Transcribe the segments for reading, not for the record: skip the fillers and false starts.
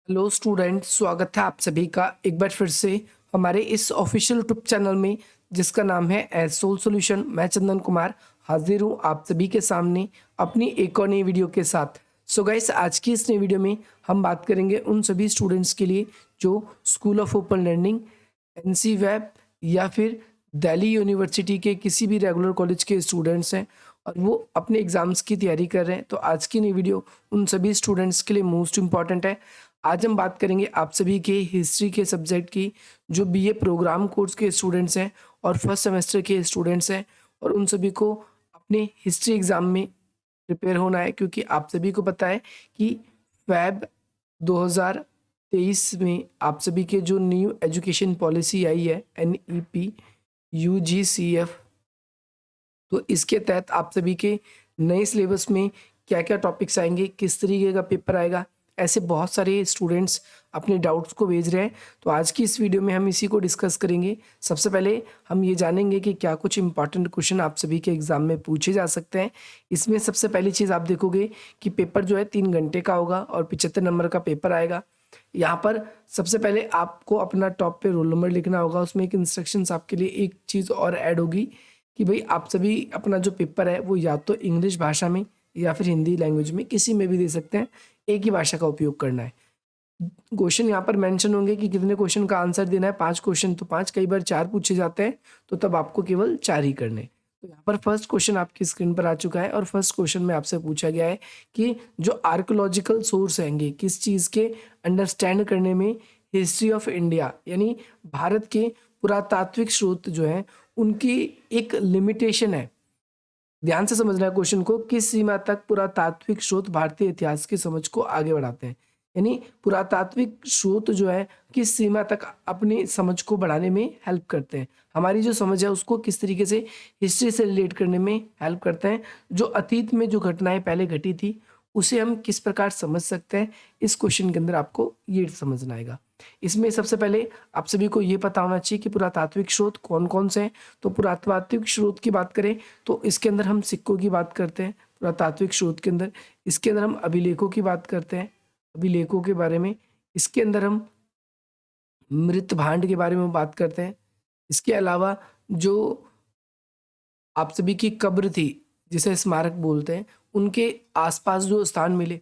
Hello student, स्वागत है आप सभी का एक बार फिर से हमारे इस ऑफिशियल यूट्यूब चैनल में जिसका नाम है एज सोल सॉल्यूशन। मैं चंदन कुमार हाजिर हूँ आप सभी के सामने अपनी एक और नई वीडियो के साथ। सो गाइस, आज की इस नई वीडियो में हम बात करेंगे उन सभी स्टूडेंट्स के लिए जो school of open learning, NC web या फिर दिल्ली यूनिवर्सिटी के किसी भी रेगुलर कॉलेज के स्टूडेंट्स हैं और वो अपने एग्ज़ाम्स की तैयारी कर रहे हैं। तो आज की नई वीडियो उन सभी स्टूडेंट्स के लिए मोस्ट इम्पॉर्टेंट है। आज हम बात करेंगे आप सभी के हिस्ट्री के सब्जेक्ट की, जो बीए प्रोग्राम कोर्स के स्टूडेंट्स हैं और फर्स्ट सेमेस्टर के स्टूडेंट्स हैं, और उन सभी को अपने हिस्ट्री एग्ज़ाम में प्रिपेयर होना है, क्योंकि आप सभी को पता है कि फैब 2023 में आप सभी के जो न्यू एजुकेशन पॉलिसी आई है NEP UGCF, तो इसके तहत आप सभी के नए सिलेबस में क्या क्या टॉपिक्स आएंगे, किस तरीके का पेपर आएगा, ऐसे बहुत सारे स्टूडेंट्स अपने डाउट्स को भेज रहे हैं। तो आज की इस वीडियो में हम इसी को डिस्कस करेंगे। सबसे पहले हम ये जानेंगे कि क्या कुछ इंपॉर्टेंट क्वेश्चन आप सभी के एग्जाम में पूछे जा सकते हैं। इसमें सबसे पहली चीज़ आप देखोगे कि पेपर जो है 3 घंटे का होगा और 75 नंबर का पेपर आएगा। यहाँ पर सबसे पहले आपको अपना टॉप पे रोल नंबर लिखना होगा। उसमें एक इंस्ट्रक्शंस आपके लिए एक चीज़ और ऐड होगी कि भाई आप सभी अपना जो पेपर है वो या तो इंग्लिश भाषा में या फिर हिंदी लैंग्वेज में, किसी में भी दे सकते हैं, एक ही भाषा का उपयोग करना है। क्वेश्चन यहाँ पर मेंशन होंगे कि कितने क्वेश्चन का आंसर देना है। 5 क्वेश्चन तो 5, कई बार 4 पूछे जाते हैं, तो तब आपको केवल 4 ही करने। तो यहाँ पर फर्स्ट क्वेश्चन आपकी स्क्रीन पर आ चुका है और फर्स्ट क्वेश्चन में आपसे पूछा गया है कि जो आर्कोलॉजिकल सोर्स हैंगे किस चीज़ के अंडरस्टैंड करने में हिस्ट्री ऑफ इंडिया, यानी भारत के पुरातात्विक स्रोत जो हैं उनकी एक लिमिटेशन है। ध्यान से समझना है क्वेश्चन को, किस सीमा तक पुरातात्विक स्रोत भारतीय इतिहास की समझ को आगे बढ़ाते हैं, यानी पुरातात्विक स्रोत जो है किस सीमा तक अपनी समझ को बढ़ाने में हेल्प करते हैं, हमारी जो समझ है उसको किस तरीके से हिस्ट्री से रिलेट करने में हेल्प करते हैं, जो अतीत में जो घटनाएं पहले घटी थी उसे हम किस प्रकार समझ सकते हैं। इस क्वेश्चन के अंदर आपको ये समझना आएगा। इसमें सबसे पहले आप सभी को ये पता होना चाहिए कि पुरातात्विक स्रोत कौन कौन से हैं। तो पुरातात्विक स्रोत की बात करें तो इसके अंदर हम सिक्कों की बात करते हैं। पुरातात्विक स्रोत के अंदर इसके अंदर हम अभिलेखों की बात करते हैं, अभिलेखों के बारे में। इसके अंदर हम मृत भांड के बारे में बात करते हैं। इसके अलावा जो आप सभी की कब्र थी, जिसे स्मारक बोलते हैं, उनके आसपास जो स्थान मिले,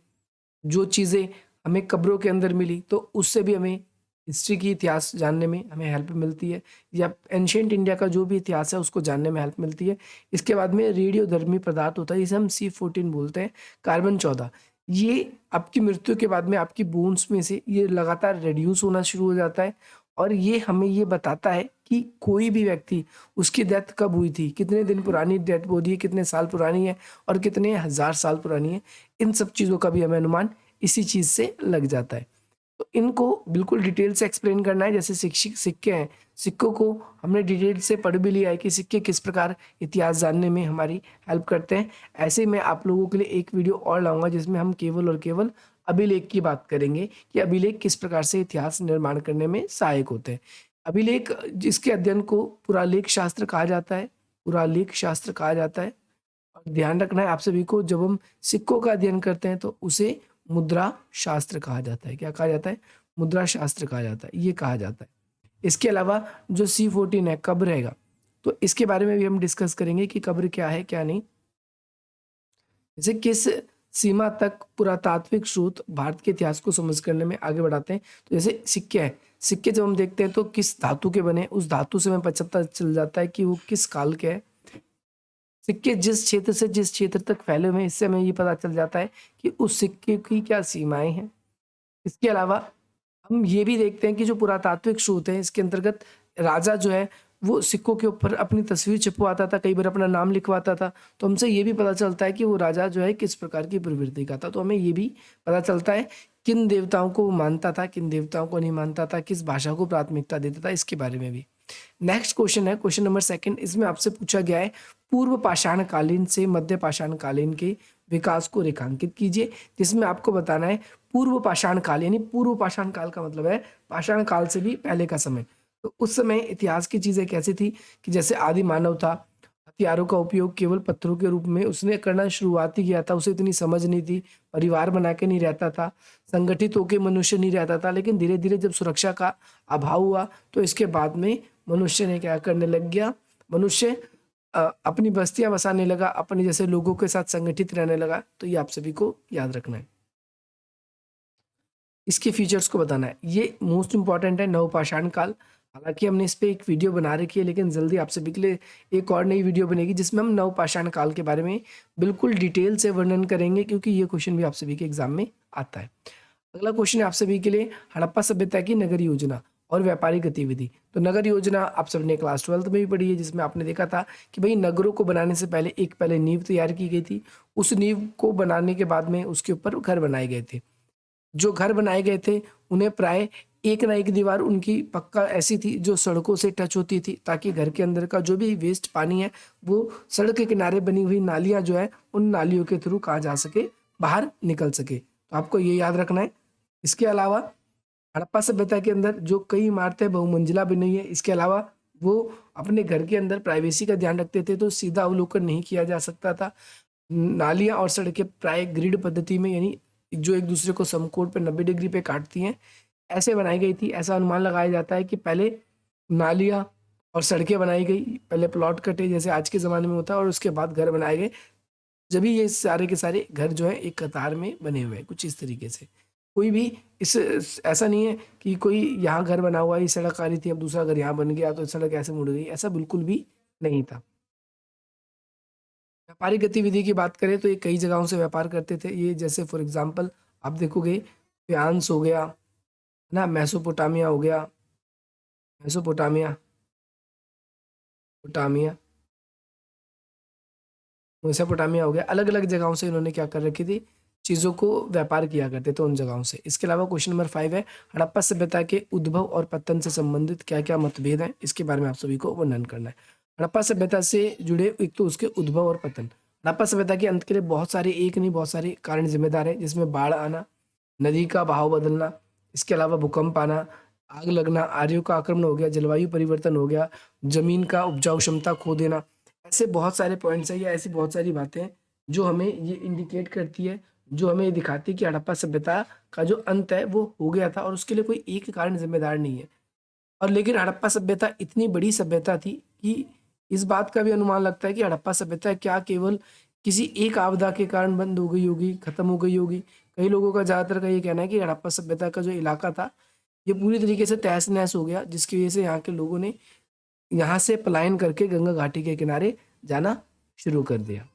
जो चीज़ें हमें कब्रों के अंदर मिली, तो उससे भी हमें हिस्ट्री की इतिहास जानने में हमें हेल्प मिलती है, या एंशिएंट इंडिया का जो भी इतिहास है उसको जानने में हेल्प मिलती है। इसके बाद में रेडियोधर्मी पदार्थ होता है, जिसे हम C14 बोलते हैं, कार्बन 14। ये आपकी मृत्यु के बाद में आपकी बोन्स में से ये लगातार रिड्यूस होना शुरू हो जाता है, और ये हमें ये बताता है कि कोई भी व्यक्ति, उसकी डेथ कब हुई थी, कितने दिन पुरानी डेथ बॉडी है, कितने साल पुरानी है और कितने हज़ार साल पुरानी है। इन सब चीज़ों का भी हमें अनुमान इसी चीज़ से लग जाता है। तो इनको बिल्कुल डिटेल से एक्सप्लेन करना है। जैसे सिक्के हैं, सिक्कों को हमने डिटेल से पढ़ भी लिया है कि सिक्के किस प्रकार इतिहास जानने में हमारी हेल्प करते हैं। ऐसे ही मैं आप लोगों के लिए एक वीडियो और लाऊंगा जिसमें हम केवल और केवल अभिलेख की बात करेंगे कि अभिलेख किस प्रकार से इतिहास निर्माण करने में सहायक होते हैं। अभिलेख, जिसके अध्ययन को पुरालेख शास्त्र कहा जाता है, पुरालेख शास्त्र कहा जाता है। और ध्यान रखना है आप सभी को, जब हम सिक्कों का अध्ययन करते हैं तो उसे मुद्रा शास्त्र कहा जाता है। क्या कहा जाता है? मुद्रा शास्त्र कहा जाता है, ये कहा जाता है। इसके अलावा जो C14 है, कब्र रहेगा, तो इसके बारे में भी हम डिस्कस करेंगे कि कब्र क्या है क्या नहीं। जैसे किस सीमा तक पुरातात्विक स्रोत भारत के इतिहास को समझ करने में आगे बढ़ाते हैं। तो जैसे सिक्के हैं, सिक्के जब हम देखते हैं तो किस धातु के बने, उस धातु से हमें पता चल जाता है कि वो किस काल के हैं। सिक्के जिस क्षेत्र से जिस क्षेत्र तक फैले हुए हैं, इससे हमें ये पता चल जाता है कि उस सिक्के की क्या सीमाएं हैं। इसके अलावा हम ये भी देखते हैं कि जो पुरातात्विक स्रोत है, इसके अंतर्गत राजा जो है वो सिक्कों के ऊपर अपनी तस्वीर छिपवाता था, कई बार अपना नाम लिखवाता था। तो हमसे ये भी पता चलता है कि वो राजा जो है किस प्रकार की प्रवृत्ति का था। तो हमें ये भी पता चलता है किन देवताओं को वो मानता था, किन देवताओं को नहीं मानता था, किस भाषा को प्राथमिकता देता था, इसके बारे में भी। नेक्स्ट क्वेश्चन है क्वेश्चन नंबर 2। इसमें आपसे पूछा गया है पूर्व पाषाण कालीन से मध्य पाषाण कालीन के विकास को रेखांकित कीजिए, जिसमें आपको बताना है पूर्व पाषाण काल, यानी पूर्व पाषाण काल का मतलब है पाषाण काल से भी पहले का समय। तो उस समय इतिहास की चीजें कैसी थी कि जैसे आदि मानव था, हथियारों का उपयोग केवल पत्थरों के रूप में उसने करना शुरुआत ही किया था, उसे इतनी समझ नहीं थी, परिवार बना के नहीं रहता था, संगठित होके मनुष्य नहीं रहता था, लेकिन धीरे-धीरे जब सुरक्षा का अभाव हुआ, तो इसके बाद में मनुष्य ने क्या करने लग गया, मनुष्य अपनी बस्तियाँ बसाने लगा, अपने जैसे लोगों के साथ संगठित रहने लगा, तो ये आप सभी को याद रखना है। इसके फीचर्स को बताना है। ये मोस्ट इम्पोर्टेंट है नवपाषाण काल। हालाँकि हमने इस पे एक वीडियो बना रखी है, लेकिन जल्दी आप सभी के लिए एक और नई वीडियो बनेगी जिसमें हम नवपाषाण काल के बारे में बिल्कुल डिटेल से वर्णन करेंगे, क्योंकि ये क्वेश्चन भी आप सभी के एग्जाम में आता है। अगला क्वेश्चन है आप सभी के लिए, हड़प्पा सभ्यता की नगर योजना और व्यापारिक गतिविधि। तो नगर योजना आप सबने क्लास 12th में भी पढ़ी है, जिसमें आपने देखा था कि भाई नगरों को बनाने से पहले नींव तैयार की गई थी। उस नींव को बनाने के बाद में उसके ऊपर घर बनाए गए थे। जो घर बनाए गए थे उन्हें प्राय एक ना एक दीवार उनकी पक्का ऐसी थी जो सड़कों से टच होती थी, ताकि घर के अंदर का जो भी वेस्ट पानी है वो सड़क के किनारे बनी हुई नालियां जो है उन नालियों के थ्रू कहाँ जा सके, बाहर निकल सके। तो आपको ये याद रखना है। इसके अलावा हड़प्पा सभ्यता के अंदर जो कई इमारतें बहुमंजिला बनी हुई है, इसके अलावा वो अपने घर के अंदर प्राइवेसी का ध्यान रखते थे, तो सीधा अवलोकन नहीं किया जा सकता था। नालियां और सड़कें प्राय ग्रिड पद्धति में, यानी जो एक दूसरे को समकोण पे 90 डिग्री पे काटती हैं, ऐसे बनाई गई थी। ऐसा अनुमान लगाया जाता है कि पहले नालियां और सड़कें बनाई गई, पहले प्लॉट कटे जैसे आज के ज़माने में होता है, और उसके बाद घर बनाए गए। जब ये सारे के सारे घर जो है एक कतार में बने हुए हैं, कुछ इस तरीके से। कोई भी इस ऐसा नहीं है कि कोई यहाँ घर बना हुआ है, ये सड़क आ रही थी, अब दूसरा घर यहाँ बन गया तो सड़क ऐसे मुड़ गई, ऐसा बिल्कुल भी नहीं था। व्यापारिक गतिविधि की बात करें तो ये कई जगहों से व्यापार करते थे। ये जैसे फॉर एग्जांपल आप देखोगे, फ्रांस हो गया ना, मेसोपोटामिया हो गया, मेसोपोटामिया, पोटामिया, मेसोपोटामिया हो गया, अलग अलग जगहों से इन्होंने क्या कर रखी थी, चीज़ों को व्यापार किया करते थे उन जगहों से। इसके अलावा क्वेश्चन नंबर 5 है, हड़प्पा सभ्यता के उद्भव और पतन से संबंधित क्या क्या मतभेद हैं, इसके बारे में आप सभी को वर्णन करना है। हड़प्पा सभ्यता से जुड़े एक तो उसके उद्भव और पतन। हड़प्पा सभ्यता के अंत के लिए बहुत सारे, एक नहीं बहुत सारे कारण जिम्मेदार हैं, जिसमें बाढ़ आना, नदी का बहाव बदलना, इसके अलावा भूकंप आना, आग लगना, आर्यों का आक्रमण हो गया, जलवायु परिवर्तन हो गया, जमीन का उपजाऊ क्षमता खो देना। ऐसे बहुत सारे पॉइंट्स हैं या ऐसी बहुत सारी बातें हैं जो हमें ये इंडिकेट करती है, जो हमें ये दिखाती है कि हड़प्पा सभ्यता का जो अंत है वो हो गया था, और उसके लिए कोई एक कारण जिम्मेदार नहीं है। और लेकिन हड़प्पा सभ्यता इतनी बड़ी सभ्यता थी कि इस बात का भी अनुमान लगता है कि हड़प्पा सभ्यता क्या केवल किसी एक आपदा के कारण बंद हो गई होगी, खत्म हो गई होगी। कई लोगों का, ज़्यादातर का ये कहना है कि हड़प्पा सभ्यता का जो इलाका था ये पूरी तरीके से तहस नहस हो गया, जिसकी वजह से यहाँ के लोगों ने यहाँ से पलायन करके गंगा घाटी के किनारे जाना शुरू कर दिया।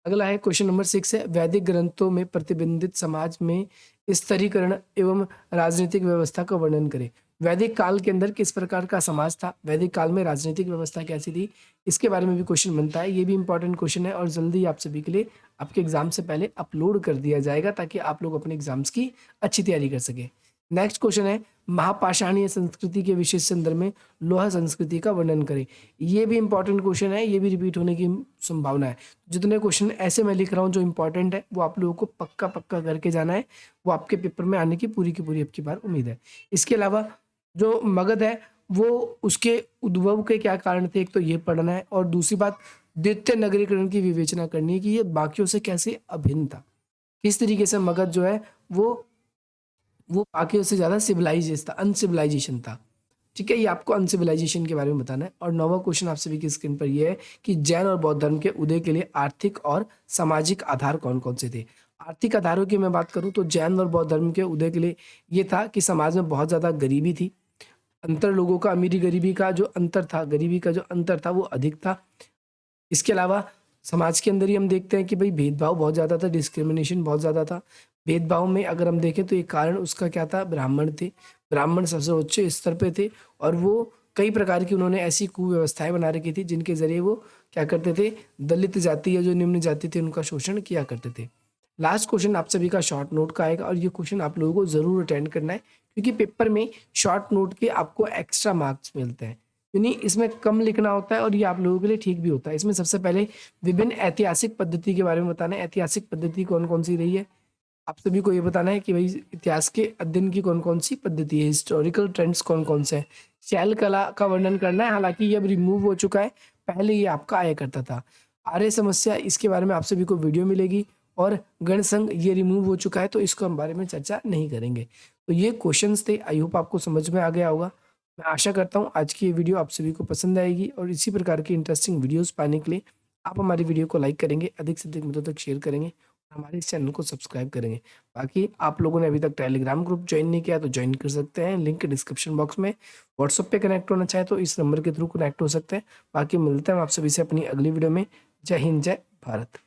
अगला है क्वेश्चन नंबर 6 है, वैदिक ग्रंथों में प्रतिबंधित समाज में स्तरीकरण एवं राजनीतिक व्यवस्था का वर्णन करें। वैदिक काल के अंदर किस प्रकार का समाज था, वैदिक काल में राजनीतिक व्यवस्था कैसी थी, इसके बारे में भी क्वेश्चन बनता है। ये भी इंपॉर्टेंट क्वेश्चन है और जल्दी आप सभी के लिए आपके एग्जाम से पहले अपलोड कर दिया जाएगा, ताकि आप लोग अपने एग्जाम्स की अच्छी तैयारी कर सकें। नेक्स्ट क्वेश्चन है, महापाषाणीय संस्कृति के विशेष संदर्भ में लोहा संस्कृति का वर्णन करें। ये भी इंपॉर्टेंट क्वेश्चन है, ये भी रिपीट होने की संभावना है। जितने क्वेश्चन ऐसे मैं लिख रहा हूँ जो इंपॉर्टेंट है, वो आप लोगों को पक्का पक्का करके जाना है, वो आपके पेपर में आने की पूरी अब की बार उम्मीद है। इसके अलावा जो मगध है वो, उसके उद्भव के क्या कारण थे, एक तो ये पढ़ना है, और दूसरी बात द्वितीय नगरीकरण की विवेचना करनी है कि ये बाकियों से कैसे अभिन्न था, किस तरीके से मगध जो है वो बाकियों से ज़्यादा सिविलाइजेशन था, अनसिविलाइजेशन था। ठीक है, ये आपको अनसिविलाइजेशन के बारे में बताना है। और 9वां क्वेश्चन आप सभी की स्क्रीन पर ये है कि जैन और बौद्ध धर्म के उदय के लिए आर्थिक और सामाजिक आधार कौन कौन से थे। आर्थिक आधारों की मैं बात करूं तो जैन और बौद्ध धर्म के उदय के लिए ये था कि समाज में बहुत ज़्यादा गरीबी थी, अंतर लोगों का, अमीरी गरीबी का जो अंतर था, गरीबी का जो अंतर था वो अधिक था। इसके अलावा समाज के अंदर ही हम देखते हैं कि भाई भेदभाव बहुत ज़्यादा था, डिस्क्रिमिनेशन बहुत ज़्यादा था। भेदभाव में अगर हम देखें तो एक कारण उसका क्या था, ब्राह्मण थे। ब्राह्मण सबसे उच्च स्तर पे थे, और वो कई प्रकार की उन्होंने ऐसी कुव्यवस्थाएं बना रखी थी जिनके जरिए वो क्या करते थे, दलित जाति या जो निम्न जाति थी उनका शोषण किया करते थे। लास्ट क्वेश्चन आप सभी का शॉर्ट नोट का आएगा, और ये क्वेश्चन आप लोगों को जरूर अटेंड करना है, क्योंकि पेपर में शॉर्ट नोट के आपको एक्स्ट्रा मार्क्स मिलते हैं, यानी इसमें कम लिखना होता है, और ये आप लोगों के लिए ठीक भी होता है। इसमें सबसे पहले विभिन्न ऐतिहासिक पद्धति के बारे में बताना है। ऐतिहासिक पद्धति कौन कौन सी रही है, आप सभी को ये बताना है कि भाई इतिहास के अध्ययन की कौन कौन सी पद्धति है, हिस्टोरिकल ट्रेंड्स कौन कौन से हैं, शैल कला का वर्णन करना है, हालाँकि ये अब रिमूव हो चुका है, पहले ये आपका आया करता था। आर्य समस्या, इसके बारे में आप सभी को वीडियो मिलेगी, और गण संघ ये रिमूव हो चुका है, तो इसको हम बारे में चर्चा नहीं करेंगे। तो ये क्वेश्चंस थे, आई होप आपको समझ में आ गया होगा। मैं आशा करता हूँ आज की ये वीडियो आप सभी को पसंद आएगी, और इसी प्रकार की इंटरेस्टिंग वीडियोज़ पाने के लिए आप हमारी वीडियो को लाइक करेंगे, अधिक से अधिक मित्रों तक शेयर करेंगे, हमारे इस चैनल को सब्सक्राइब करेंगे। बाकी आप लोगों ने अभी तक टेलीग्राम ग्रुप ज्वाइन नहीं किया तो ज्वाइन कर सकते हैं, लिंक डिस्क्रिप्शन बॉक्स में। व्हाट्सएप पे कनेक्ट होना चाहे तो इस नंबर के थ्रू कनेक्ट हो सकते हैं। बाकी मिलते हैं हम आप सभी से अपनी अगली वीडियो में। जय हिंद, जय भारत।